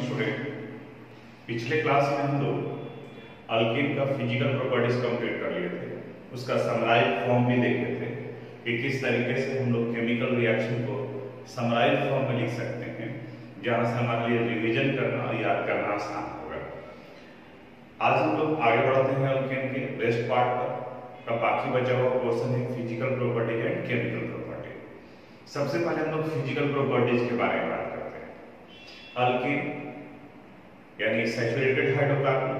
Student. पिछले class में हम लोग अल्केन का फिजिकल प्रॉपर्टीज कंप्लीट कर लिए थे, उसका समराइज फॉर्म भी देखे थे कि किस तरीके से हम लोग केमिकल रिएक्शन को समराइज फॉर्म में लिख सकते हैं, जहां से हमारे लिए रिवीजन करना और याद करना आसान होगा। आज हम लोग आगे बढ़ते हैं अल्केन के रेस्ट पार्ट पर। का बाकी बचा हुआ पोर्शन है physical property and chemical property. सबसे पहले हम लोग फिजिकल प्रॉपर्टीज के बारे में बात करते हैं। अल्केन यानी saturated hydrocarbon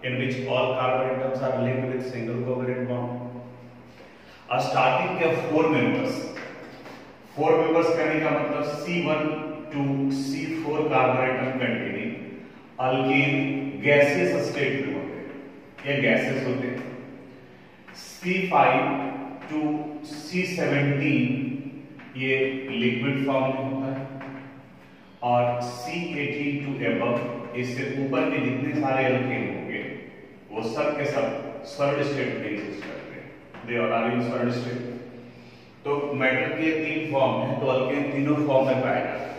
in which all carbon atoms are linked with single covalent bond. Starting के 4 members कहने का मतलब C1 to C4 carbon atom containing alkane gaseous state में होते हैं या गैसेस होते हैं। C5 to C17 ये लिक्विड फॉर्म में होता है और C18 to above इससे ऊपर के जितने सारे अल्केन होंगे वो सब के सब सॉलिड स्टेट में एग्जिस्ट करते हैं। They are in solid state. तो मेटल के 3 फॉर्म हैं, तो अल्केन तीनों फॉर्म में पाया जाता है।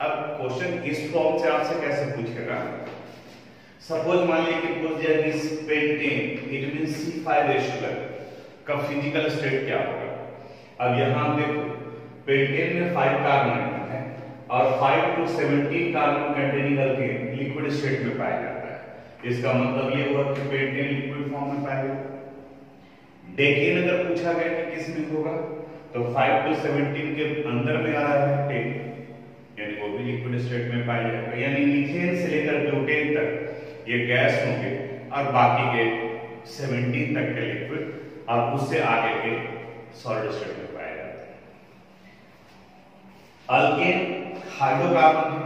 अब क्वेश्चन इस फॉर्म से आपसे कैसे पूछेगा? सपोज मान लीजिए कि पूछ दिया कि पेंटेन इट मींस C5H12 का फिजिकल स्टेट क्या होगा। अब यहां देखो पेंटेन में 5 कार्बन है और 5 to 17 carbon containing alkane liquid state में पाया जाता है। इसका मतलब ये हुआ कि पेंटेन लिक्विड फॉर्म में पाएगा। डेकेन अगर पूछा गया कि किस में होगा तो 5 to 17 के अंदर में आ रहा है 10, यानी वो भी लिक्विड स्टेट में पाया जाएगा। यानी मीथेन से लेकर ब्यूटेन तक ये गैस होंगे और बाकी के 17 तक के लिक्विड और उससे आगे के सॉलिड स्टेट में पाया जाता है। अल्केन हाइड्रोकार्बन है,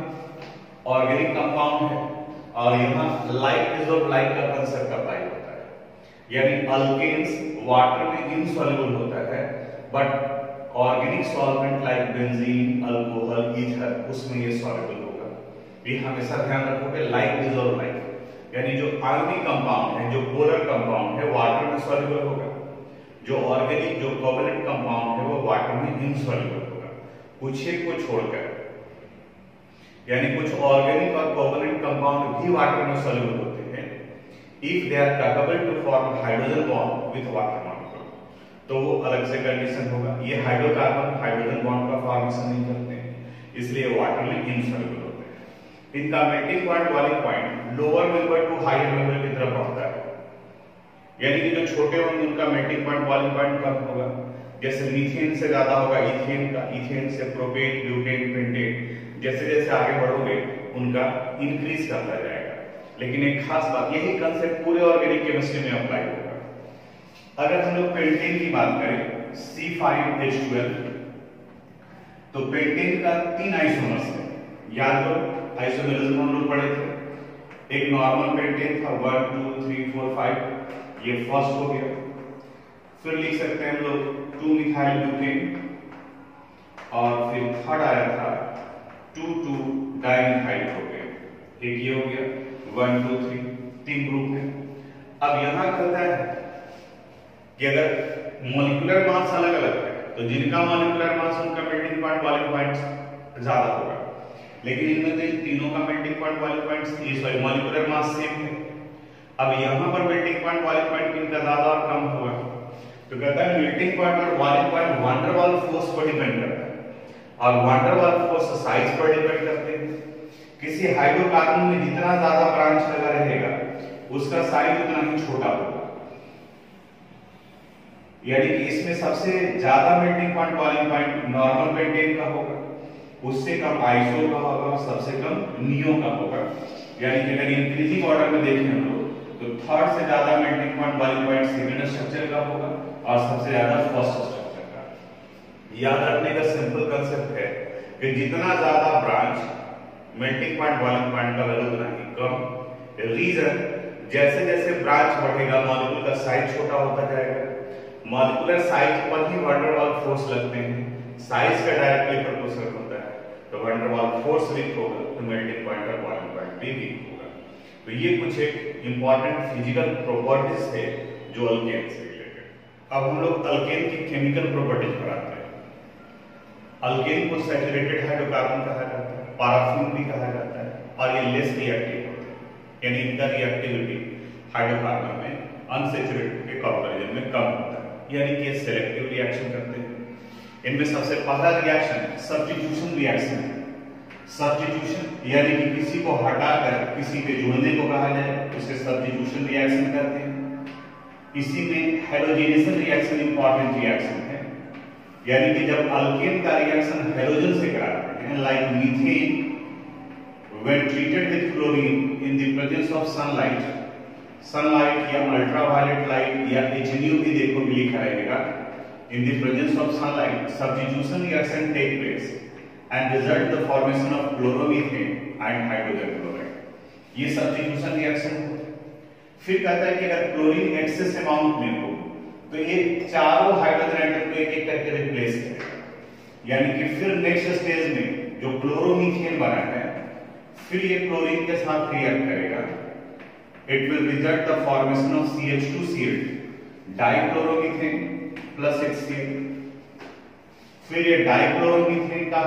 ऑर्गेनिक कंपाउंड है और यहाँ लाइक डिसॉल्व लाइक का कंसेप्ट अप्लाई होता है। यानी अल्केन्स वाटर में इनसॉल्युबल होता है but organic solvent like benzene, alcohol, ether उसमें ये सॉल्युबल होगा। ये हमेशा ध्यान रखोगे लाइक डिसॉल्व लाइक, यानी जो आयनिक कंपाउंड है, जो पोलर कंपाउंड है वाटर में सॉल्युबल होगा, जो ऑर्गेनिक जो कोवैलेंट कंपाउंड है वो वाटर में इनसॉल्युबल होगा। कुछ एक को छोड़कर, यानी कुछ ऑर्गेनिक और कोवैलेंट कंपाउंड भी वाटर में सॉल्युबल होते हैं if they are capable to form hydrogen bond with water molecule, तो वो अलग से कंडीशन होगा। ये हाइड्रोकार्बन हाइड्रोजन बॉन्ड का फॉर्मेशन नहीं करते हैं, इसलिए वाटर में इनसॉल्युबल होते हैं। इनका मेल्टिंग पॉइंट वाली point lower member to higher member की तरफ बढ़ता है, यानी कि जो छोटे होंगे उनका मेल्टिंग पॉइंट वाली पॉइंट कम होगा। जैसे मीथेन से ज्यादा होगा इथेन का, इथेन से प्रोपेन, ब्यूटेन, पेंटेन, जैसे जैसे आगे बढ़ोगे उनका इंक्रीज करता जाएगा। लेकिन एक खास बात, यही कंसेप्ट पूरे ऑर्गेनिक केमिस्ट्री में अप्लाई होगा। अगर हम लोग पेंटेन की बात करें C5H12, तो पेंटेन का 3 आइसोमर्स है, याद करो आइसोमेरिज्म हम लोग पढ़े थे। एक नॉर्मल पेंटेन था 1 2 3 4 5, ये फर्स्ट हो गया। फिर लिख सकते हैं हम लोग 2 मिथाइल ब्यूटेन और फिर थर्ड आया था 2 2 डाइमिथाइल प्रोपेन। एक ये हो गया 1 2 3 3 ग्रुप है। अब यहां कहता है कि अगर मॉलिक्यूलर मास अलग अलग है तो जिनका मॉलिक्यूलर मास उनका मेल्टिंग पॉइंट वाले पॉइंट्स ज्यादा होगा, लेकिन इनमें से तीनों का मेल्टिंग पॉइंट वाले points sorry molecular mass same है। अब यहां पर मेल्टिंग पॉइंट वाले पॉइंट किनका ज्यादा और कम होगा, तो कहता है मेल्टिंग पॉइंट और वाले point van der Waals force पर डिपेंड करता है और van der Waals force size पर डिपेंड करते हैं। किसी हाइड्रोकार्बन में जितना ज्यादा ब्रांच लगा रहेगा उसका साइज उतना ही छोटा होगा, यानी कि इसमें सबसे ज्यादा मेल्टिंग पॉइंट वाले पॉइंट नॉर्मल पेंटेन का होगा, उससे कम आइसो का होगा और सबसे कम नियो का होगा। यानी कि अगर इंक्रीजिंग ऑर्डर में देखें हम लोग तो थर्ड से ज्यादा मेल्टिंग पॉइंट वाली पॉइंट सेकेंड स्ट्रक्चर का होगा और सबसे ज्यादा फर्स्ट स्ट्रक्चर का। याद रखने का सिंपल कंसेप्ट है कि जितना ज्यादा ब्रांच मेल्टिंग पॉइंट वाले पॉइंट का वैल्यू उतना ही कम। रीजन, जैसे जैसे ब्रांच बढ़ेगा मॉलिक्यूल का साइज छोटा होता जाएगा। मॉलिक्यूलर साइज पर ही वैन डेर वाल फोर्स लगते हैं, साइज का डायरेक्टली प्रोपोर्शनल होता है, तो van der Waals force weak होगा तो मेल्टिंग पॉइंट और बॉइलिंग पॉइंट भी वीक होगा। तो ये कुछ एक इंपॉर्टेंट फिजिकल प्रॉपर्टीज है जो अल्केन से रिलेटेड। अब हम लोग अल्केन की केमिकल प्रॉपर्टीज पर आते हैं। अल्केन को सैचुरेटेड हाइड्रोकार्बन कहा जाता है, पैराफिन भी कहा जाता है, और ये लेस रिएक्टिव होते हैं, यानी इनका रिएक्टिविटी हाइड्रोकार्बन में अनसैचुरेटेड के कंपैरिजन में कम होता है, यानी कि ये सेलेक्टिव रिएक्शन करते हैं। इनमें सबसे पहला रिएक्शन सब्स्टिट्यूशन रिएक्शन है। सब्स्टिट्यूशन यानी कि किसी को हटाकर किसी पे जोड़ने को कहा जाए, उसे सब्स्टिट्यूशन रिएक्शन कहते हैं। इसी में हैलोजेनेशन रिएक्शन इंपॉर्टेंट रिएक्शन है, यानी कि जब अल्केन का रिएक्शन हैलोजन से कराते हैं, like methane when treated with chlorine in the presence of sunlight या अल्ट्रावायलेट लाइट या HNO भी देखो भी लिखा रहेगा, in the presence of sunlight substitution reaction take place and result the formation of chloromethane and hydrogen chloride। ये substitution reaction है। फिर कहता है कि अगर क्लोरीन एक्सेस अमाउंट में हो तो ये चारों हाइड्रोजन एटम को एक एक करके रिप्लेस करेगा, यानी कि फिर नेक्स्ट स्टेज में जो क्लोरोमीथेन बना है फिर ये क्लोरीन के साथ रिएक्ट करेगा। It will result the formation of CH2Cl dichloromethane plus HCl। फिर ये डाइक्लोरोमीथेन का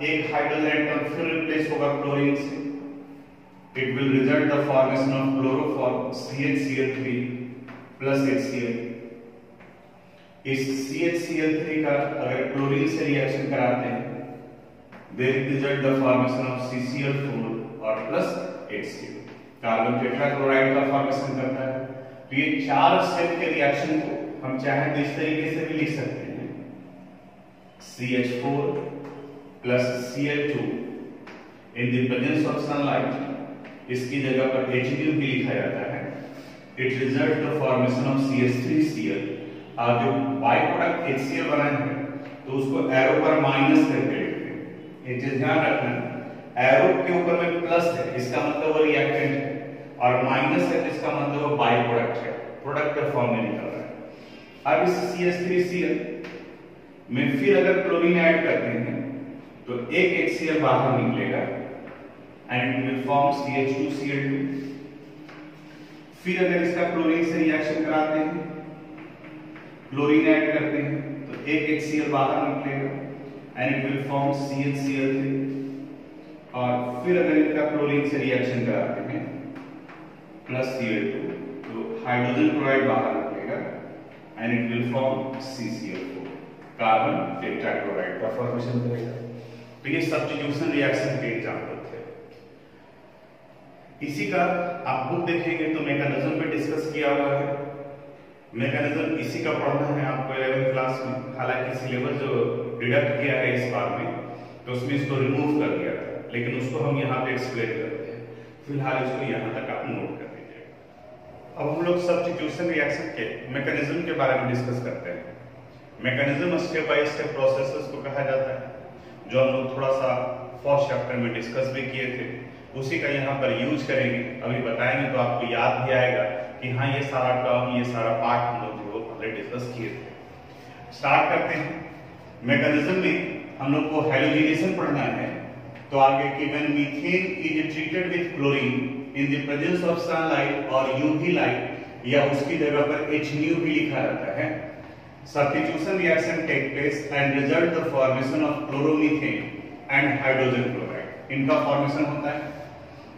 एक हाइड्रोजन एटम फिर रिप्लेस होगा क्लोरीन से। It will result the formation of chloroform CHCl3 plus HCl। इस CHCl3 का अगर क्लोरीन से रिएक्शन कराते हैं then it result the formation of CCl4 और plus HCl, कार्बन टेट्राक्लोराइड का फॉर्मेशन करता है। तो ये चार स्टेप के रिएक्शन को हम चाहे तो इस तरीके से भी लिख सकते हैं, CH4 plus Cl2 in the presence of sunlight, इसकी जगह पर HCl भी लिखा जाता है। It result the formation of CH3Cl, और जो बाय प्रोडक्ट HCl बना है तो उसको एरो पर माइनस करके लिखते हैं। ये चीज ध्यान रखना, एरो के ऊपर में प्लस है इसका मतलब वो रिएक्टेंट है, और माइनस है इसका मतलब वो बाय प्रोडक्ट है, प्रोडक्ट के फॉर्म में निकल रहा है। अब इस CH3Cl में फिर अगर क्लोरीन ऐड करते हैं तो एक HCl बाहर निकलेगा and it will form CH2Cl2। फिर अगर इसका क्लोरीन से रिएक्शन कराते हैं, क्लोरीन ऐड करते हैं तो एक HCl बाहर निकलेगा and it will form CHCl3। और फिर अगर इसका क्लोरीन से रिएक्शन कराते हैं प्लस Cl2 तो हाइड्रोजन क्लोराइड बाहर निकलेगा and it will form CCl4, carbon tetrachloride का फॉर्मेशन करेगा। तो ये सब्स्टिट्यूशन रिएक्शन के एग्जांपल थे। इसी का आप बुक देखेंगे तो मैकेनिज्म पे डिस्कस किया हुआ है। मैकेनिज्म इसी का पढ़ना है आपको 11th क्लास में, हालांकि सिलेबस जो डिडक्ट किया है इस बार में तो उसमें इसको रिमूव कर दिया था, लेकिन उसको हम यहाँ पे एक्सप्लेन करते हैं। फिलहाल इसको यहाँ तक आप नोट कर दीजिएगा। अब हम लोग सब्स्टिट्यूशन रिएक्शन के मैकेनिज्म के बारे में डिस्कस करते हैं। Mechanism step by step processes को कहा जाता है, जो हम लोग थोड़ा सा फर्स्ट चैप्टर में डिस्कस भी किए थे, उसी का यहाँ पर यूज करेंगे। अभी बताएंगे तो आपको याद भी आएगा कि हाँ ये सारा टर्म, ये सारा पार्ट हम लोग जो पहले डिस्कस किए थे। स्टार्ट करते हैं। मैकेनिज्म में हम लोग को हैलोजेनेशन पढ़ना है, तो आगे कि when methane is treated with chlorine in the presence of sunlight और यूवी लाइट, या उसकी जगह पर HNO भी लिखा रहता है, substitution reaction take place and result the formation of chloromethane and hydrogen chloride. इनका फॉर्मेशन होता है।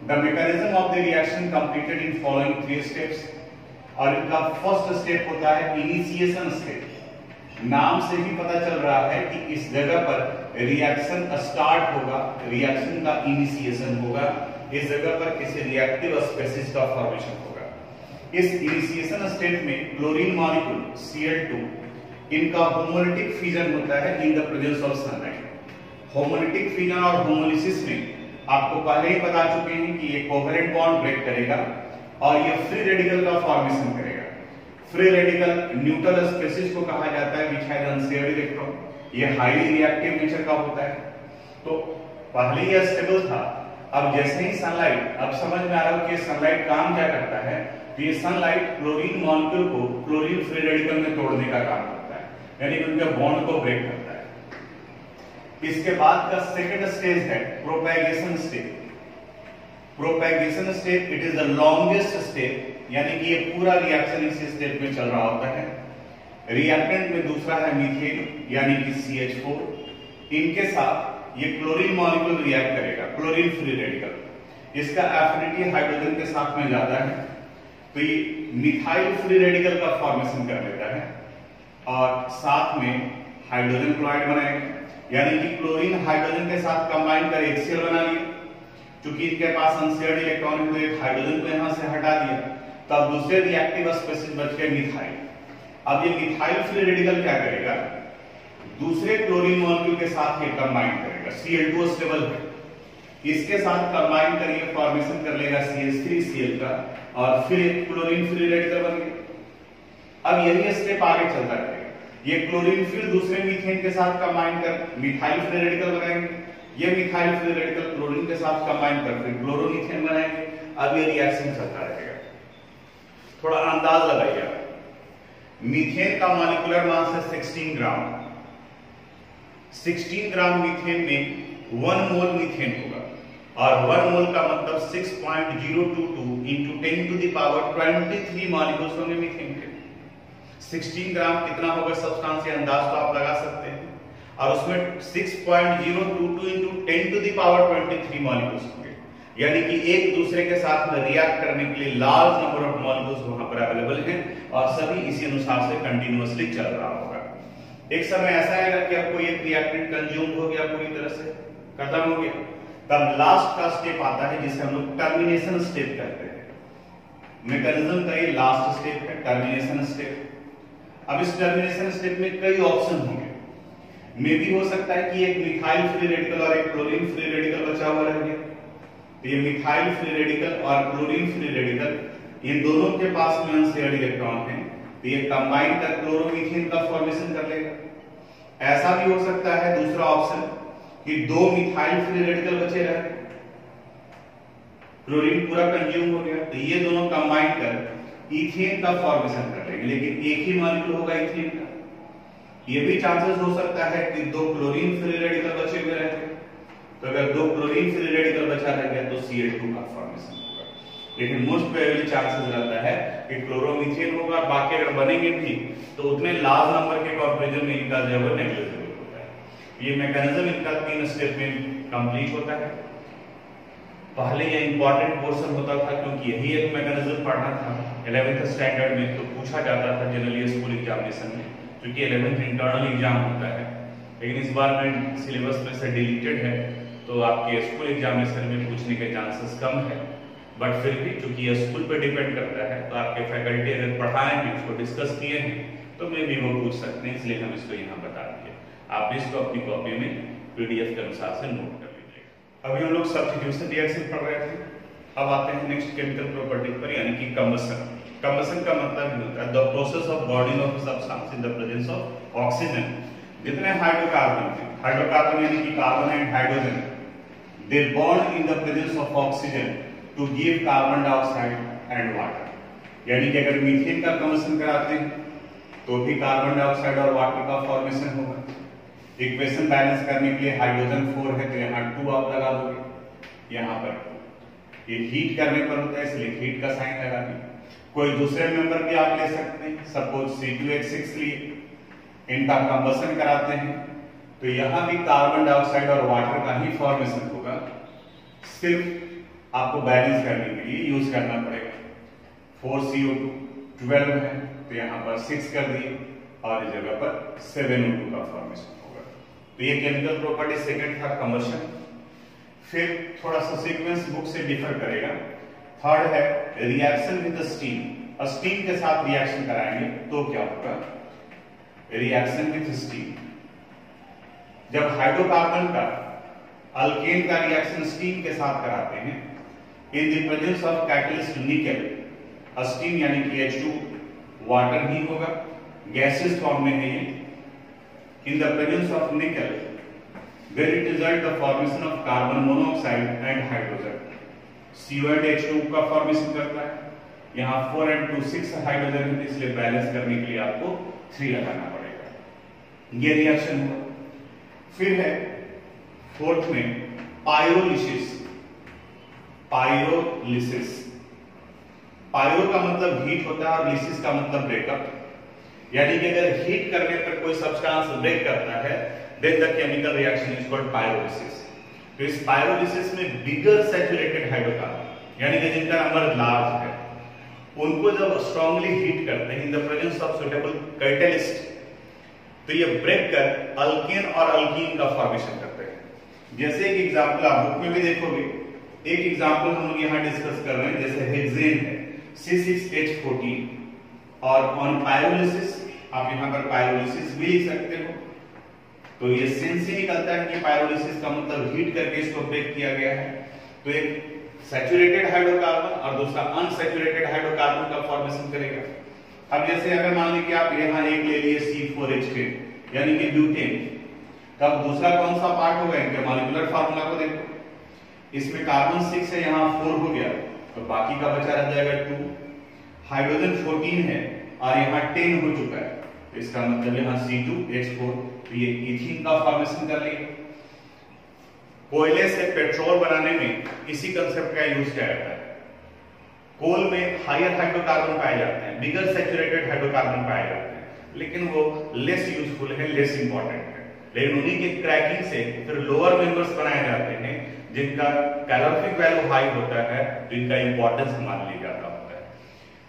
The mechanism of the reaction completed in following 3 steps, और इनका फर्स्ट स्टेप होता है इनिशिएशन स्टेप। नाम से ही पता चल रहा है कि इस जगह पर रिएक्शन स्टार्ट होगा, रिएक्शन का इनिशिएशन होगा, इस जगह पर किसी रिएक्टिव स्पेसीज का फॉर्मेशन होगा। इस इनिशिएशन स्टेप में क्लोरीन मॉलिक्यूल Cl2 इनका होमोलिटिक फिजन होता है इन the presence of sunlight. Homolytic fission और होमोलिसिस में आपको पहले ही बता चुके हैं कि ये कोवेलेंट बॉन्ड ब्रेक करेगा और ये फ्री रेडिकल का फॉर्मेशन करेगा। फ्री रेडिकल न्यूट्रल स्पेसीज को कहा जाता है, विच हैज अनशेयर्ड इलेक्ट्रॉन। ये हाईली रिएक्टिव नेचर का होता है। तो पहले ये स्टेबल था, अब जैसे ही सनलाइट, अब समझ में आ रहा है कि सनलाइट काम क्या करता है, तो ये सनलाइट क्लोरीन मॉलिक्यूल को क्लोरीन फ्री रेडिकल में तोड़ने का काम करता है, यानी कि उनके बॉन्ड को ब्रेक करता है। इसके बाद का सेकंड स्टेज है propagation step. Propagation step it is the longest step, यानी कि ये पूरा रिएक्शन इसी स्टेप में चल रहा होता है। रिएक्टेंट में दूसरा है मीथेन, यानी कि CH4। इनके साथ ये क्लोरीन मॉलिक्यूल रिएक्ट करेगा, क्लोरीन फ्री रेडिकल। इसका एफिनिटी हाइड्रोजन के साथ में ज्यादा है, तो ये मिथाइल फ्री रेडिकल का फॉर्मेशन कर लेता है और साथ में हाइड्रोजन क्लोराइड बनाएगा, यानी कि क्लोरीन हाइड्रोजन के साथ कंबाइन कर एक शेयर बना लिया। क्योंकि इनके पास अनशेयर्ड इलेक्ट्रॉन है तो एक हाइड्रोजन को यहां से हटा दिया, तब दूसरे रिएक्टिव स्पेसिस बच गए मिथाइल। अब ये मिथाइल फ्री रेडिकल क्या करेगा, दूसरे क्लोरीन मॉलिक्यूल के साथ ये कंबाइन करेगा, Cl2 स्टेबल है, इसके साथ कंबाइन करके फॉर्मेशन कर लेगा CH3Cl का और फिर एक क्लोरीन फ्री रेडिकल बन गया। अब यही स्टेप आगे चलता रहेगा, ये क्लोरीन फिर दूसरे मीथेन के साथ कंबाइन कर मिथाइल फ्री रेडिकल बनाएंगे, ये मिथाइल फ्री रेडिकल क्लोरीन के साथ कंबाइन कर फिर क्लोरोमीथेन बनाएंगे। अब ये रिएक्शन चलता रहेगा। थोड़ा अंदाज लगाइए, मीथेन का मॉलिक्यूलर मास है 16 ग्राम। 16 ग्राम मीथेन में 1 मोल मीथेन होगा और 1 मोल का मतलब 6.022 into 10 to the power 23 molecules होंगे मीथेन के। 16 ग्राम कितना होगा सब्सटेंस, ये अंदाज तो आप लगा सकते हैं, और उसमें 6.022 into 10 to the power 23 molecules होंगे, यानी कि एक दूसरे के साथ में रिएक्ट करने के लिए लार्ज नंबर ऑफ मॉलिक्यूल्स वहां पर अवेलेबल हैं और सभी इसी अनुसार से कंटिन्यूअसली चल रहा होगा। एक समय ऐसा आएगा कि आपको एक रिएक्टेंट कंज्यूम हो गया, पूरी तरह से खत्म हो गया, तब लास्ट का स्टेप आता है जिसे हम लोग टर्मिनेशन स्टेप कहते हैं। मैकेनिज्म का ये लास्ट स्टेप है, टर्मिनेशन स्टेप। अब इस टर्मिनेशन स्टेप में कई ऑप्शन होंगे, मे भी हो सकता है कि एक मिथाइल फ्री रेडिकल और एक क्लोरीन फ्री रेडिकल बचा हुआ रह गया, तो ये मिथाइल फ्री रेडिकल और क्लोरीन फ्री रेडिकल इन दोनों के पास में अनशेयर्ड इलेक्ट्रॉन है, तो ये कंबाइन कर क्लोरोमीथेन का फॉर्मेशन कर लेगा। ऐसा भी हो सकता है दूसरा ऑप्शन कि 2 मिथाइल फ्री रेडिकल बचे रहे, क्लोरीन पूरा कंज्यूम हो गया, तो ये दोनों कंबाइन कर इथेन का फॉर्मेशन कर लेंगे, लेकिन एक ही मॉलिक्यूल होगा इथेन का। ये भी चांसेस हो सकता है कि 2 क्लोरीन फ्री रेडिकल बचे हुए रहते, तो अगर 2 क्लोरीन फ्री रेडिकल बचा रह गया तो Cl2 का फॉर्मेशन होगा, लेकिन मोस्ट प्रोबेबली चांसेस रहता है कि क्लोरोमीथेन होगा। बाकी अगर बनेंगे भी तो उतने लार्ज नंबर के कंपैरिजन में इनका जो है नेग्लिजिबल होता है। ये मैकेनिज्म इनका 3 स्टेप में कंप्लीट होता है। पहले ये इंपॉर्टेंट पोर्शन होता था क्योंकि यही एक मैकेनिज्म पढ़ना था 11th स्टैंडर्ड में, तो पूछा जाता था जनरली स्कूल एग्जामिनेशन में, क्योंकि 11th इंटरनल एग्जाम होता है। लेकिन इस बार में सिलेबस में से डिलीटेड है, तो आपके स्कूल एग्जामिनेशन में पूछने के चांसेस कम है, बट फिर भी चूंकि ये स्कूल पे डिपेंड करता है, तो आपके फैकल्टी अगर पढ़ाएं भी, उसको डिस्कस किए हैं, तो मे भी वो पूछ सकते हैं, इसलिए हम इसको यहाँ बता दिए। आप इसको अपनी कॉपी में PDF के अनुसार से नोट कर लीजिए। अभी हम लोग सब्स्टिट्यूशन रिएक्शन पढ़ रहे थे, अब आते हैं नेक्स्ट केमिकल प्रॉपर्टी पर, यानी कि कंबशन। कंबशन का मतलब होता है the process of burning of substance in the presence of oxygen. जितने हाइड्रोकार्बन थे, हाइड्रोकार्बन यानी कि carbon and hydrogen, they bond in the presence of oxygen to give carbon dioxide and water. यानी कि अगर मीथेन का कंबशन कराते हैं तो भी कार्बन डाइऑक्साइड और वाटर का फॉर्मेशन होगा। इक्वेशन बैलेंस करने के लिए हाइड्रोजन 4 है, तो यहाँ 2 आप लगा दोगे, यहाँ पर 2। ये हीट करने पर होता है, इसलिए हीट का साइन लगा दिए। कोई दूसरे मेंबर भी आप ले सकते हैं, सपोज C2H6 लिए, इनका कंबशन कराते हैं तो यहाँ भी कार्बन डाइऑक्साइड और वाटर का ही फॉर्मेशन होगा, सिर्फ आपको बैलेंस करने के लिए यूज करना पड़ेगा। 4CO2 12 है, तो यहाँ पर 6 कर दिए और इस जगह पर 7O2 का फॉर्मेशन होगा। तो ये केमिकल प्रॉपर्टी सेकंड था, कंबशन। फिर थोड़ा सा सीक्वेंस बुक से डिफर करेगा। थर्ड है रिएक्शन विद स्टीम। स्टीम के साथ रिएक्शन कराएंगे तो क्या होगा, रिएक्शन विद स्टीम। जब हाइड्रोकार्बन का अल्केन का रिएक्शन स्टीम के साथ कराते हैं, इन the presence of catalyst nickel, steam यानी कि H2 वाटर ही होगा, गैसेस फॉर्म में है ये। इन the presence of nickel where it result the formation of carbon monoxide and hydrogen, CO and H2 का फॉर्मेशन करता है। यहाँ 4 and 2 6 हाइड्रोजन है, इसलिए बैलेंस करने के लिए आपको 3 लगाना पड़ेगा। ये रिएक्शन हुआ। फिर है फोर्थ में पायरोलिसिस। पायरोलिसिस, पायरो का मतलब हीट होता है और लिसिस का मतलब ब्रेकअप, यानी कि अगर हीट करने पर कोई सब्सटेंस ब्रेक करता है, then the chemical reaction is called pyrolysis। तो इस पायरोलिसिस में बिगर सैचुरेटेड हाइड्रोकार्बन यानी कि जिनका नंबर लार्ज है, उनको जब स्ट्रांगली हीट करते हैं इन the presence of suitable catalyst, तो ये ब्रेक कर अल्केन और अल्कीन का फॉर्मेशन करते हैं। जैसे एक एग्जांपल आप बुक में भी देखोगे, एक एग्जांपल हम लोग यहाँ डिस्कस कर रहे हैं, जैसे हेक्सेन है C6H14 और ऑन पायरोलिसिस आप यहाँ पर पायरोलिसिस भी लिख सकते हो। तो ये सेंस ही निकलता है कि पायरोलिसिस का मतलब हीट करके इसको ब्रेक किया गया है। तो एक सैचुरेटेड हाइड्रोकार्बन और दूसरा अनसैचुरेटेड हाइड्रोकार्बन का फॉर्मेशन करेगा। अब जैसे अगर मान लीजिए आप यहाँ एक ले लिए C4H10 यानी कि ब्यूटेन, तब दूसरा कौन सा पार्ट होगा इनके मॉलिक्यूलर फार्मूला को देखो, इसमें कार्बन 6 है, यहाँ 4 हो गया, तो बाकी का बचा रह जाएगा 2। हाइड्रोजन 14 है और यहाँ 10 हो चुका है, तो इसका मतलब यहाँ C2H4, तो ये इथीन का फॉर्मेशन कर लिया। कोयले से पेट्रोल बनाने में इसी कंसेप्ट का यूज किया जाता है। कोल में हायर हाइड्रोकार्बन पाए जाते हैं, बिगर सैचुरेटेड हाइड्रोकार्बन पाए जाते हैं, लेकिन वो लेस यूजफुल है, लेस इंपॉर्टेंट है। लेकिन उन्हीं के क्रैकिंग से फिर लोअर मेंबर्स बनाए जाते हैं जिनका कैलोरिफिक वैल्यू हाई होता है, जिनका इंपॉर्टेंस हमारे लिए ज्यादा होता है।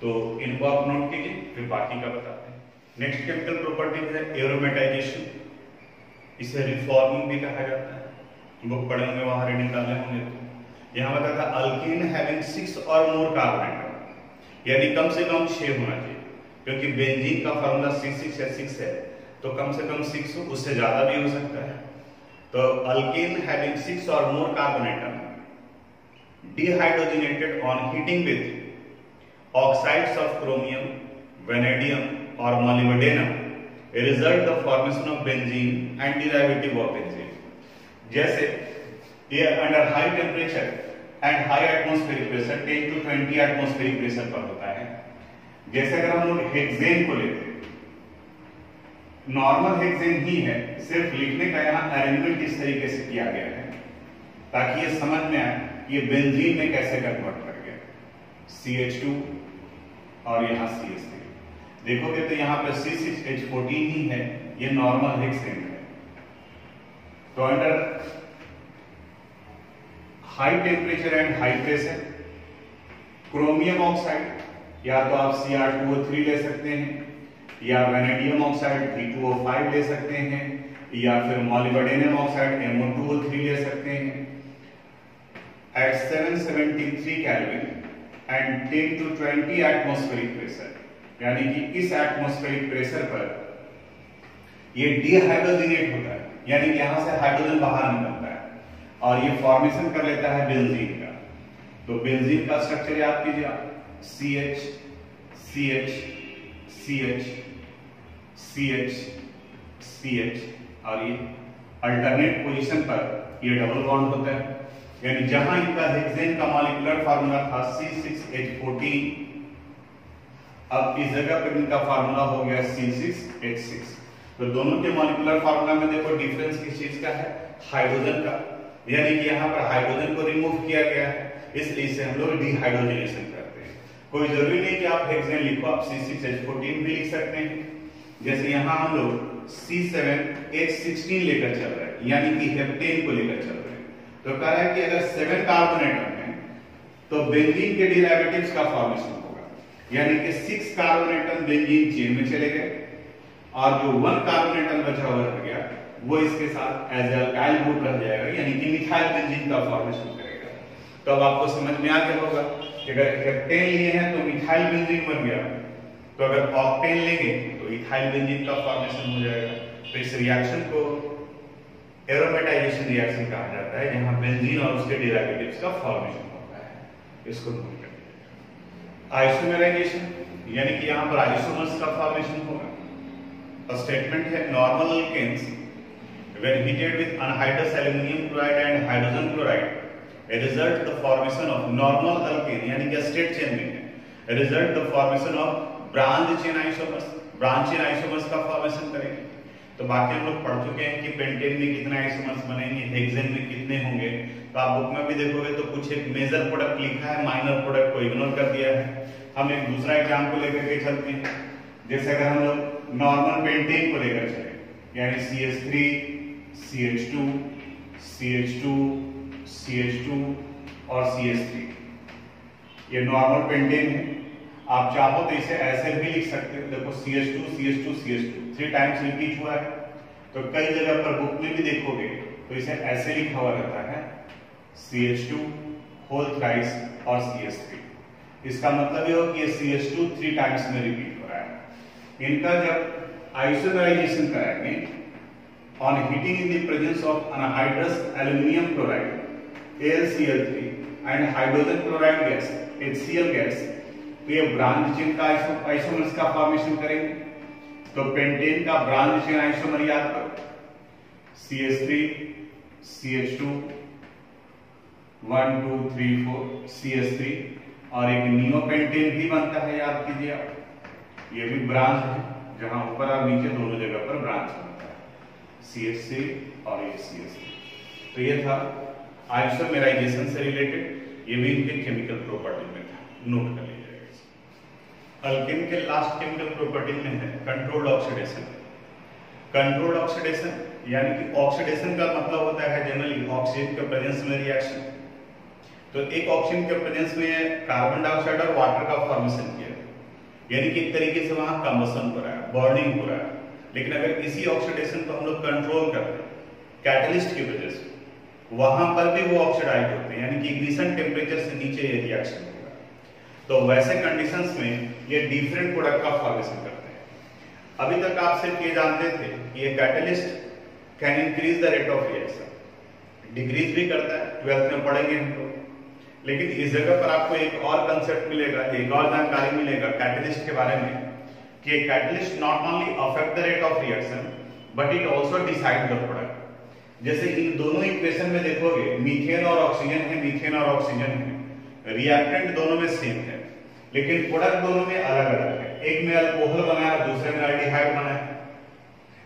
तो इनको आप नोट कीजिए, फिर बाकी का बताते हैं। नेक्स्ट केमिकल प्रॉपर्टीज है एरोमेटाइजेशन, इसे रिफॉर्मिंग भी कहा जाता है, बुक पढ़े होंगे वहां रीडिंग डाले होंगे। तो यहाँ बताया था अल्केन हैविंग 6 और मोर कार्बन एटम, यानी कम से कम 6 होना चाहिए, क्योंकि बेंजीन का फार्मूला C6H6 है, तो कम से कम 6 हो, उससे ज्यादा भी हो सकता है। तो अल्केन हैविंग 6 और more carbon atom dehydrogenated on heating with oxides of chromium, vanadium और molybdenum result the formation of benzene and derivative of benzene. जैसे ये under high temperature and high atmospheric pressure 10 to 20 atmospheric pressure पर होता है। जैसे अगर हम लोग हेक्सेन को लेते हैं, नॉर्मल हेक्सेन ही है, सिर्फ लिखने का यहाँ अरेंजमेंट इस तरीके से किया गया है ताकि ये समझ में आए ये बेंजीन में कैसे कन्वर्ट कर गया। CH2 और यहाँ CH3 देखोगे तो यहाँ पे C6H14 ही है, ये नॉर्मल हेक्सेन है। तो under high temperature and high pressure chromium oxide या तो आप Cr2O3 ले सकते हैं, या वेनेडियम ऑक्साइड V2O5 ले सकते हैं, या फिर मोलिब्डेनम ऑक्साइड MO2O3 ले सकते हैं। At 773 kelvin and 10 to 20 atmospheric pressure, यानी कि इस एटमॉस्फेरिक प्रेशर पर ये डिहाइड्रोजनेट होता है, यानी कि यहां से हाइड्रोजन बाहर निकलता है और ये फॉर्मेशन कर लेता है बेंजीन का। तो बेंजीन का स्ट्रक्चर याद कीजिए आप, CH CH CH CH CH और ये अल्टरनेट पोजीशन पर ये डबल बॉन्ड होता है, यानी जहां इनका हेक्सेन का मॉलिक्यूलर फार्मूला था C6H14, अब इस जगह पर इनका फार्मूला हो गया C6H6। तो दोनों के मॉलिक्यूलर फार्मूला में देखो डिफरेंस किस चीज का है, हाइड्रोजन का, यानी कि यहाँ पर हाइड्रोजन को रिमूव किया गया है, इसलिए इसे हम लोग डिहाइड्रोजनेशन करते हैं। कोई जरूरी नहीं कि आप हेक्सेन लिखो, आप C6H14 भी लिख सकते हैं। जैसे यहाँ हम लोग C7H16 लेकर चल रहे हैं, यानी कि हेप्टेन को लेकर चल रहे हैं, तो कह रहा है कि अगर 7 कार्बन एटम है तो बेंजीन के डेरिवेटिव्स का फॉर्मेशन होगा, यानी कि 6 कार्बन एटम बेंजीन चेन में चले गए और जो 1 कार्बन एटम बचा हुआ रह गया वो इसके साथ एज अल्काइल ग्रुप रह जाएगा, यानी कि मिथाइल बेंजीन का फॉर्मेशन करेगा। तो अब आपको समझ में आ गया होगा कि अगर हेप्टेन लिए हैं तो मिथाइल बेंजीन बन गया, तो अगर ऑक्टेन लेंगे तो इथाइल बेंजीन का फॉर्मेशन हो जाएगा। तो इस रिएक्शन को एरोमेटाइजेशन रिएक्शन कहा जाता है, जहां बेंजीन और उसके डेरिवेटिव्स का फॉर्मेशन होता है। इसको नोट कर लीजिए। आइसोमेराइजेशन, यानी कि यहां पर आइसोमर्स का फॉर्मेशन होगा। स्टेटमेंट है normal alkanes when heated with anhydrous aluminum chloride and hydrogen chloride result the formation of normal alkane, यानी कि स्ट्रेट चेन में है, result the formation of branch chain isomers, branch chain isomers का formation करेंगे। तो बाकी हम लोग पढ़ चुके हैं कि पेंटेन में कितने आइसोमर्स बनेंगे, हेक्सेन में कितने होंगे। तो आप बुक में भी देखोगे तो कुछ एक मेजर प्रोडक्ट लिखा है, माइनर प्रोडक्ट को इग्नोर कर दिया है। हम एक दूसरा एग्जाम्पल लेकर के चलते हैं। जैसे अगर हम लोग नॉर्मल पेंटेन को लेकर चले, यानी CH3 CH2 CH2 CH2 और CH3। ये नॉर्मल पेंटेन है। आप चाहो तो इसे ऐसे भी लिख सकते हो। देखो CH2 CH2 CH2 3 times repeat हुआ है, तो कई जगह पर बुक में भी देखोगे तो इसे ऐसे लिखा हुआ रहता है CH2 होल थ्राइस और CH3। इसका मतलब ये हो कि ये CH2 3 टाइम्स में रिपीट हो रहा है। इनका जब आइसोमराइजेशन कराएंगे on heating in the presence of anhydrous aluminium chloride AlCl3 and hydrogen chloride gas HCl gas, तो ये ब्रांच चेन का आइसोमर्स का फॉर्मेशन करेंगे। तो पेंटेन का ब्रांच चेन आइसोमर याद करो, CH3 CH2 1 2 3 4 CH3, और एक नियोपेंटेन भी बनता है, याद कीजिए आप। ये भी ब्रांच है, जहां ऊपर और नीचे दोनों जगह पर ब्रांच बनता है, CH3 और ये CH3। तो ये था आइसोमेराइजेशन से रिलेटेड, ये भी इनके केमिकल प्रॉपर्टी में था, नोट कर लीजिए। अल्केन के लास्ट केमिकल प्रॉपर्टी में है कंट्रोल्ड ऑक्सीडेशन। कंट्रोल्ड ऑक्सीडेशन यानी कि ऑक्सीडेशन का मतलब होता है जनरली ऑक्सीजन के प्रेजेंस में रिएक्शन। तो एक ऑक्सीजन के प्रेजेंस में कार्बन डाइऑक्साइड और वाटर का फॉर्मेशन किया, यानी कि एक तरीके से वहां कंबशन हो रहा है, बर्निंग हो रहा है। लेकिन अगर इसी ऑक्सीडेशन को हम लोग कंट्रोल करते हैं कैटलिस्ट की वजह से, वहां पर भी वो ऑक्सीडाइज होते हैं, यानी कि इग्निशन टेम्परेचर से नीचे ये रिएक्शन होगा। तो वैसे कंडीशंस में ये डिफरेंट प्रोडक्ट का फॉर्मेशन करते हैं। अभी तक आप सिर्फ ये जानते थे कि ये catalyst can increase the rate of reaction, decrease भी करता है, 12th में पढ़ेंगे हम लोग। लेकिन इस जगह पर आपको एक और कंसेप्ट मिलेगा, एक और जानकारी मिलेगा कैटलिस्ट के बारे में, कि catalyst not only affect the rate of reaction but it also decide the product. जैसे इन दोनों इक्वेशन में देखोगे मीथेन और ऑक्सीजन है, मीथेन और ऑक्सीजन है, रिएक्टेंट दोनों में सेम है, लेकिन प्रोडक्ट दोनों में अलग अलग है। एक में अल्कोहल बना है, दूसरे में एल्डिहाइड बना है।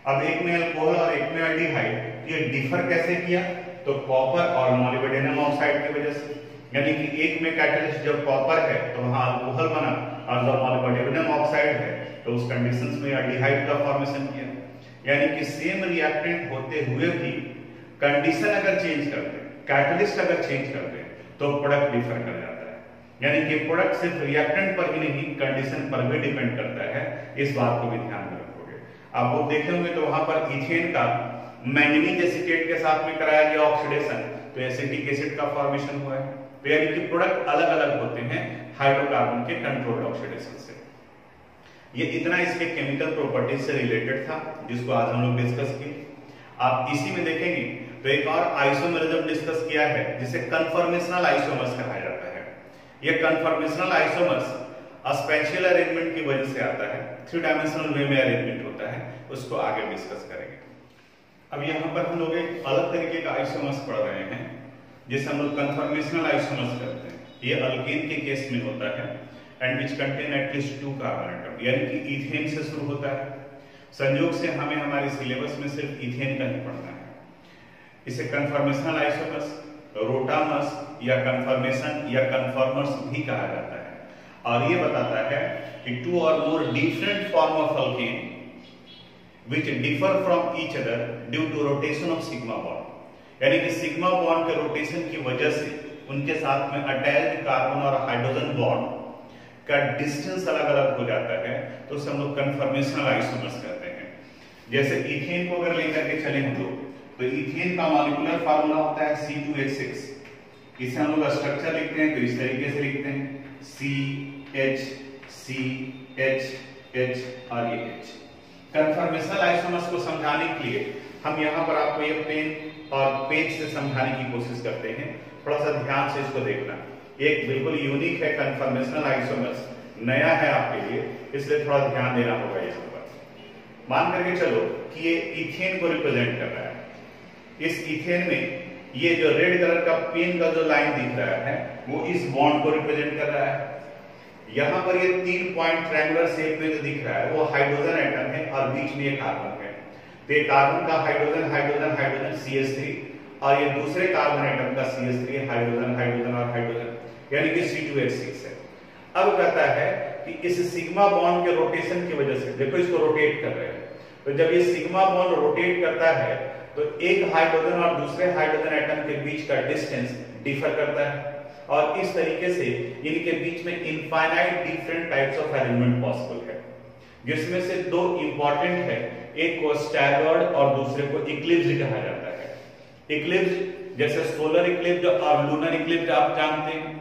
अब एक में अल्कोहल और एक में एल्डिहाइड, ये डिफर कैसे किया? तो कॉपर और मोलिब्डेनम ऑक्साइड की वजह से। यानी कि एक में कैटलिस्ट जब कॉपर है तो वहां अल्कोहल बना, और जब मोलिब्डेनम ऑक्साइड है तो उस कंडीशंस में एल्डिहाइड का फॉर्मेशन किया। यानी कि सेम रिएक्टेंट होते हुए भी कंडीशन अगर चेंज करते, कैटलिस्ट अगर चेंज करते, तो प्रोडक्ट डिफर कर जाता है। यानी कि प्रोडक्ट सिर्फ रिएक्टेंट पर ही नहीं, कंडीशन पर भी डिपेंड करता है। इस बात को भी ध्यान में रखोगे। आप लोग देखे होंगे तो वहां पर इथेन का मैंगनीज एसीटेट के साथ में कराया गया ऑक्सीडेशन, तो एसिटिक एसिड का फॉर्मेशन हुआ है। तो यानी कि प्रोडक्ट अलग अलग होते हैं हाइड्रोकार्बन के कंट्रोल्ड ऑक्सीडेशन से। ये इतना इसके केमिकल प्रॉपर्टीज से रिलेटेड था, जिसको आज हम लोग डिस्कस किए। आप इसी में देखेंगे तो एक और आइसोमरिज्म डिस्कस किया है, जिसे कन्फॉर्मेशनल आइसोमर्स कहा जाता है। ये कन्फॉर्मेशनल आइसोमर्स स्पेशियल अरेंजमेंट की वजह से आता है, 3 डायमेंशनल वे में अरेंजमेंट होता है, उसको आगे डिस्कस करेंगे। अब यहाँ पर हम लोग एक अलग तरीके का आइसोमर्स पढ़ रहे हैं, जिसे हम लोग कन्फॉर्मेशनल आइसोमर्स करते हैं। ये अल्केन के केस में होता है, and which contain at least 2 carbon atom, यानी कि इथेन से शुरू होता है। संयोग से हमें हमारे सिलेबस में सिर्फ इथेन का ही पढ़ना है। इसे कन्फॉर्मेशनल आइसोमर्स, रोटामर्स या कन्फॉर्मेशन या कन्फॉर्मर्स भी कहा जाता है, और ये बताता है कि 2 or more different form of alkane which differ from each other due to rotation of sigma bond, यानी कि सिग्मा बॉन्ड के रोटेशन की वजह से उनके साथ में अटैच्ड कार्बन और हाइड्रोजन बॉन्ड का डिस्टेंस अलग अलग हो जाता है, तो उसे हम लोग कन्फॉर्मेशनल आइसोमर्स कहते हैं। जैसे इथेन को अगर लेकर के चले हम लोग, तो इथेन का मॉलिक्यूलर फार्मूला होता है C2H6। इसे हम लोग स्ट्रक्चर लिखते हैं तो इस तरीके से लिखते हैं CH और ये H। कन्फॉर्मेशनल आइसोमर्स को समझाने के लिए हम यहाँ पर आपको ये पेन और पेज से समझाने की कोशिश करते हैं। थोड़ा सा ध्यान से इसको देखना, एक बिल्कुल यूनिक है कन्फॉर्मेशनल आइसोमर्स, नया है आपके लिए, इसलिए थोड़ा ध्यान देना होगा यहाँ पर। मान करके चलो कि ये इथेन को रिप्रेजेंट कर रहा है। इस इथेन में ये जो रेड कलर का पेन का जो लाइन दिख रहा है, वो इस बॉन्ड को रिप्रेजेंट कर रहा है। यहाँ पर ये 3 पॉइंट ट्रायंगुलर शेप में जो दिख रहा है, वो हाइड्रोजन एटम है और बीच में ये कार्बन है। तो ये कार्बन का हाइड्रोजन हाइड्रोजन हाइड्रोजन CH3, और ये दूसरे कार्बन एटम का CH3 हाइड्रोजन हाइड्रोजन और हाइड्रोजन, यानी कि C2H6 है। अब कहता है कि इस सिग्मा बॉन्ड के रोटेशन की वजह से, देखो इसको रोटेट कर रहे हैं, तो जब ये सिग्मा बॉन्ड रोटेट करता है तो एक हाइड्रोजन और दूसरे हाइड्रोजन एटम के बीच का डिस्टेंस डिफर करता है, और इस तरीके से इनके बीच में infinite different types of arrangement possible है, जिसमें से दो इंपॉर्टेंट है, एक को स्टैगर्ड और दूसरे को इक्लिप्स कहा जाता है। इक्लिप्स जैसे सोलर इक्लिप्स और लूनर इक्लिप्स आप जानते हैं।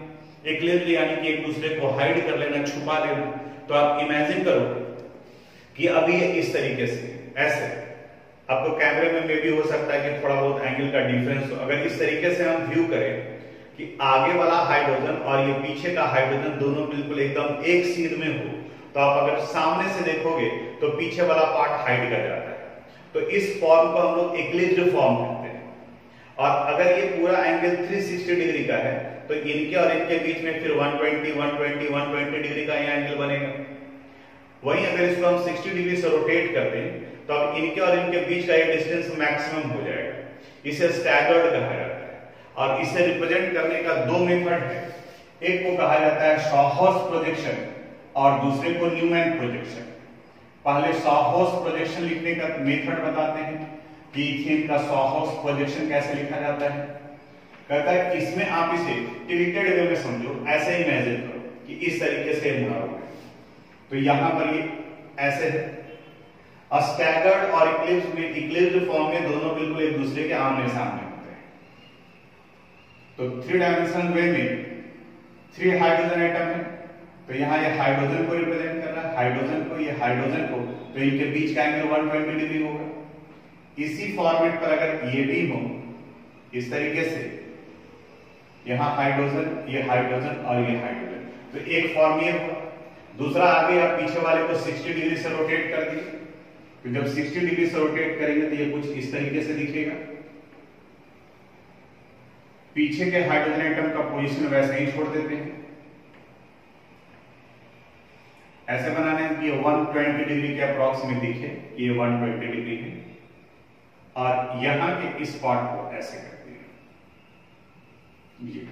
इक्लिप्स यानी कि एक दूसरे को हाइड कर लेना, छुपा लेना। तो आप इमेजिन करो कि अभी इस तरीके से ऐसे, आपको कैमरे में भी हो सकता है कि थोड़ा बहुत एंगल का डिफरेंस हो, अगर इस तरीके से हम व्यू करें कि आगे वाला हाइड्रोजन और ये पीछे का हाइड्रोजन दोनों बिल्कुल एकदम एक सीध में हो, तो आप अगर सामने से देखोगे तो पीछे वाला पार्ट हाइड कर जाता है। तो इस फॉर्म को हम लोग इक्लिप्स्ड फॉर्म कहते हैं। और अगर ये पूरा एंगल 360 डिग्री का है तो इनके और इनके बीच में फिर 120 डिग्री का ये एंगल बनेगा। वहीं अगर इसको हम 60 डिग्री से रोटेट कर दें तो अब इनके और इनके बीच का ये डिस्टेंस मैक्सिमम हो जाएगा। इसे स्टैगर्ड कहा जाता है, और इसे रिप्रेजेंट करने का दो मेथड है। एक को कहा जाता है शॉहॉर्स प्रोजेक्शन और दूसरे को न्यूमैन प्रोजेक्शन। पहले शॉहॉर्स प्रोजेक्शन लिखने का मेथड बताते हैं कि इथेन का शॉहॉर्स प्रोजेक्शन कैसे लिखा जाता है। कहता है इसमें आप इसे टिल्टेड वे में समझो, ऐसे इमेजिन करो कि इस तरीके से मुड़ा हुआ है, तो यहां पर ये ऐसे है। स्टैगर्ड और इक्लिप्स में, इक्लिप्स्ड फॉर्म में दोनों बिल्कुल एक दूसरे के आमने सामने होते हैं। तो 3 डायमेंशनल वे में 3 हाइड्रोजन एटम है, तो यहाँ ये हाइड्रोजन को रिप्रेजेंट कर रहा है, हाइड्रोजन को, ये हाइड्रोजन को, तो इनके बीच का एंगल 120 डिग्री होगा। इसी फॉर्मेट पर अगर ये भी हो इस तरीके से, यहाँ हाइड्रोजन, ये हाइड्रोजन और ये हाइड्रोजन, तो एक फॉर्म ये होगा। दूसरा आगे आप पीछे वाले को 60 डिग्री से रोटेट कर दिए, तो जब 60 डिग्री से रोटेट करेंगे तो ये कुछ इस तरीके से दिखेगा। पीछे के हाइड्रोजन एटम का पोजीशन वैसे ही छोड़ देते हैं, ऐसे बनाने कि ये 120 डिग्री के अप्रॉक्स में दिखे, ये 120 डिग्री है, और यहां के इस पार्ट को ऐसे करते हैं ये।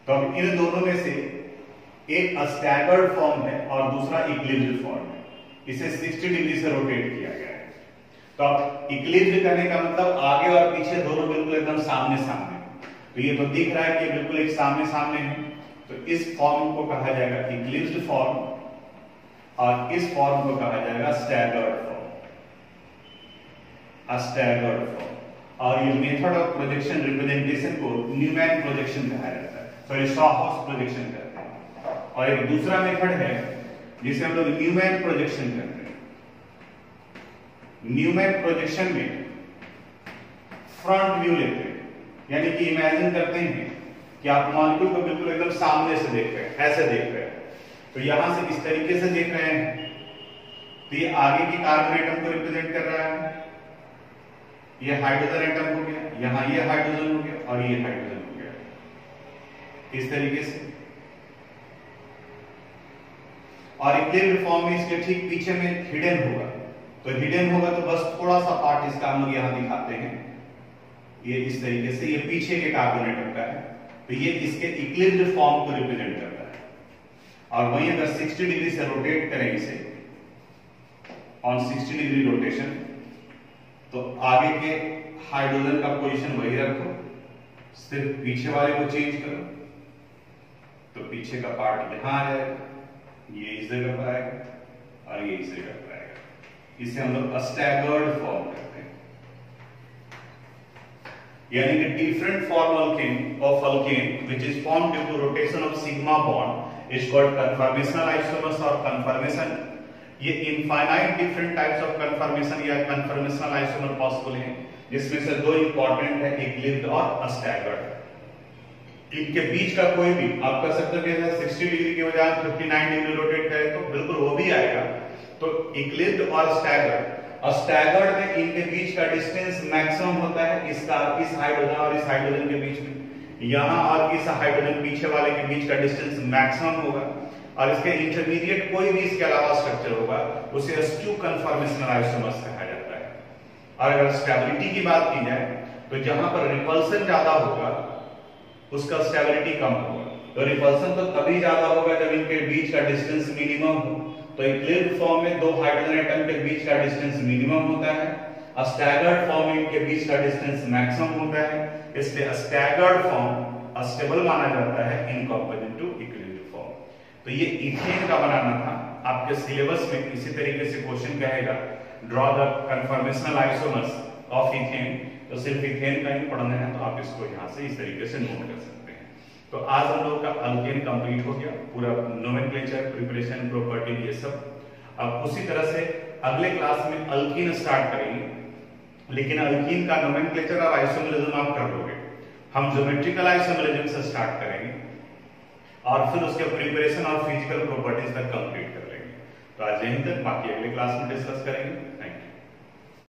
तो अब इन दोनों में से एक स्टैगर्ड फॉर्म है और दूसरा इक्लिप्स्ड फॉर्म है। इसे 60 डिग्री से रोटेट किया गया है। तो अब इक्लिप्स्ड करने का मतलब आगे और पीछे दोनों बिल्कुल एकदम सामने सामने। तो ये तो दिख रहा है कि बिल्कुल एक सामने सामने है, तो इस फॉर्म को कहा जाएगा इक्लिप्स्ड फॉर्म, और इस फॉर्म को कहा जाएगा स्टैगर्ड फॉर्म, स्टैगर्ड फॉर्म। और ये मेथड ऑफ प्रोजेक्शन रिप्रेजेंटेशन को न्यूमैन प्रोजेक्शन कहा जाता है, सॉरी शॉहॉर्स प्रोजेक्शन कहते हैं। और एक दूसरा मेथड है जिसे हम लोग न्यूमैन प्रोजेक्शन करते हैं। न्यूमैन प्रोजेक्शन में फ्रंट व्यू लेते हैं, यानी कि इमेजिन करते हैं कि आप मॉलिक्यूल को बिल्कुल एकदम सामने से देख रहे हैं, ऐसे देख रहे हैं। तो यहां से इस तरीके से देख रहे हैं, तो ये आगे की कार्बन एटम को रिप्रेजेंट कर रहा है, ये हाइड्रोजन एटम हो गया, यहां ये हाइड्रोजन हो गया और ये हाइड्रोजन हो गया, इस तरीके से। और इक्लिप्स्ड फॉर्म में इसके ठीक पीछे में हिडन होगा, तो हिडन होगा तो बस थोड़ा सा पार्ट इसका हम लोग यहां दिखाते हैं, ये इस तरीके से, ये पीछे के कार्बन एटम का है, तो ये इसके इक्लिप्स्ड फॉर्म को रिप्रेजेंट करता है। और वहीं अगर 60 डिग्री से रोटेट करें इसे, ऑन 60 डिग्री रोटेशन, तो आगे के हाइड्रोजन का पोजीशन वही रखो, सिर्फ पीछे वाले को चेंज करो, तो पीछे का पार्ट यहां आ जाएगा, ये इस जगह पर आएगा और ये इस जगह पर आएगा। इसे हम लोग स्टैगर्ड फॉर्म करते हैं, यानी कि different form of alkane which is formed due to rotation of sigma bond is called conformational isomers or conformation। ये infinite different types of conformation या कन्फर्मेशनल आइसोमर पॉसिबल हैं, जिसमें से दो इंपॉर्टेंट है, इक्लिप्स्ड और स्टैगर्ड। इनके बीच का कोई भी आप कर सकते हो कि 60 डिग्री के बजाय 59 डिग्री रोटेट करें तो बिल्कुल वो भी आएगा। तो इक्लिप्स्ड और स्टैगर्ड में इनके बीच का डिस्टेंस मैक्सिमम होता है, इसका इस हाइड्रोजन और इस हाइड्रोजन के बीच में, यहां और इस हाइड्रोजन पीछे वाले के बीच का डिस्टेंस मैक्सिमम होगा, और इसके इंटरमीडिएट कोई भी इसके अलावा स्ट्रक्चर होगा उसे एस्ट्यू कन्फर्मेशनल आइसोमर्स कहा जाता है। और अगर स्टेबिलिटी की बात की जाए तो जहां पर रिपल्सन ज्यादा होगा उसका स्टेबिलिटी कम होगा। तो रिपल्सन तो तभी ज्यादा होगा जब इनके बीच का डिस्टेंस मिनिमम हो। तो इक्लिप्स्ड फॉर्म में दो हाइड्रोजन एटम के बीच का डिस्टेंस मिनिमम होता है, स्टैगर्ड फॉर्म के बीच का डिस्टेंस मैक्सिमम होता है, इसलिए स्टैगर्ड फॉर्म स्टेबल माना जाता है in comparison to equilibrium form. तो ये इथेन का बनाना था। आपके सिलेबस में इसी तरीके से क्वेश्चन कहेगा draw the conformational isomers of ethane, तो सिर्फ इथेन का ही पढ़ना है, तो आप इसको यहाँ से इस तरीके से नोट कर सकते हैं। तो आज हम लोग का अल्केन कंप्लीट हो गया, पूरा नोमेनक्लेचर, प्रिपरेशन, प्रॉपर्टी, ये सब। अब उसी तरह से अगले क्लास में अल्कीन स्टार्ट करेंगे, लेकिन अल्कीन का नोमेनक्लेचर और आइसोमरिज्म आप कर लोगे। हम ज्योमेट्रिकल आइसोमरिज्म से स्टार्ट करेंगे और फिर उसके प्रिपरेशन और फिजिकल प्रॉपर्टीज तक कंप्लीट कर लेंगे। तो आज यहीं तक, बाकी अगले क्लास में डिस्कस करेंगे।